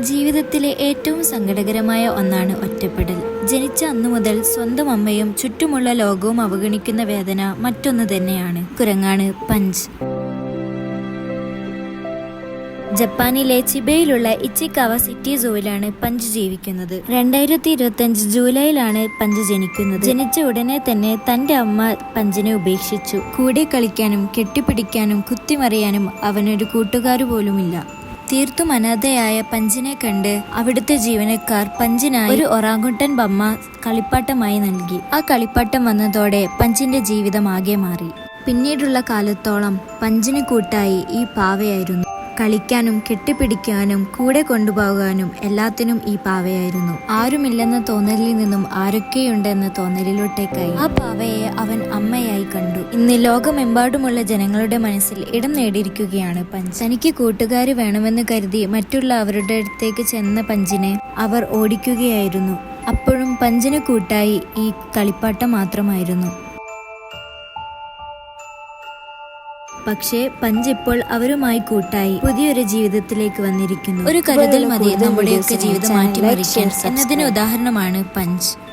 ജീവിതത്തിലെ ഏറ്റവും സങ്കടകരമായ ഒന്നാണ് ഒറ്റപ്പെടൽ. ജനിച്ച അന്നു മുതൽ സ്വന്തം അമ്മയും ചുറ്റുമുള്ള ലോകവും അവഗണിക്കുന്ന വേദന മറ്റൊന്നു തന്നെയാണ്. കുരങ്ങാണ് പഞ്ച്. ജപ്പാനിലെ ചിബയിലുള്ള ഇച്ചിക്കാവ സിറ്റി സൂവിലാണ് പഞ്ച് ജീവിക്കുന്നത്. 2025 ജൂലൈയിലാണ് പഞ്ച് ജനിക്കുന്നത്. ജനിച്ച ഉടനെ തന്നെ തന്റെ അമ്മ പഞ്ചിനെ ഉപേക്ഷിച്ചു. കൂടെ കളിക്കാനും കെട്ടിപ്പിടിക്കാനും കുത്തിമറിയാനും അവനൊരു കൂട്ടുകാരു പോലുമില്ല. തീർത്തും അനാഥയായ പഞ്ചിനെ കണ്ട് അവിടുത്തെ ജീവനക്കാർ പഞ്ചിനായി ഒരു ഒറാങ്കുട്ടൻ ബമ്മ കളിപ്പാട്ടമായി നൽകി. ആ കളിപ്പാട്ടം വന്നതോടെ പഞ്ചിന്റെ ജീവിതം ആകെ മാറി. പിന്നീടുള്ള കാലത്തോളം പഞ്ചിന് കൂട്ടായി ഈ പാവയായിരുന്നു. കളിക്കാനും കെട്ടിപ്പിടിക്കാനും കൂടെ കൊണ്ടുപോകാനും എല്ലാത്തിനും ഈ പാവയായിരുന്നു. ആരുമില്ലെന്ന തോന്നലിൽ നിന്നും ആരൊക്കെയുണ്ടെന്ന തോന്നലിലോട്ടേക്കായി ആ പാവയെ അവൻ അമ്മയായി കണ്ടു. ഇന്ന് ലോകമെമ്പാടുമുള്ള ജനങ്ങളുടെ മനസ്സിൽ ഇടം നേടിയിരിക്കുകയാണ് പഞ്ച്. തനിക്ക് കൂട്ടുകാര് വേണമെന്ന് കരുതി മറ്റുള്ള അവരുടെ അടുത്തേക്ക് ചെന്ന പഞ്ചിനെ അവർ ഓടിക്കുകയായിരുന്നു. അപ്പോഴും പഞ്ചിന് കൂട്ടായി ഈ കളിപ്പാട്ടം മാത്രമായിരുന്നു. പക്ഷേ പഞ്ച് ഇപ്പോൾ അവരുമായി കൂട്ടായി പുതിയൊരു ജീവിതത്തിലേക്ക് വന്നിരിക്കുന്നു. ഒരു കരുതൽ മതി നമ്മുടെയൊക്കെ ജീവിതം മാറ്റിമറിക്കാൻ എന്നതിന് ഉദാഹരണമാണ് പഞ്ച്.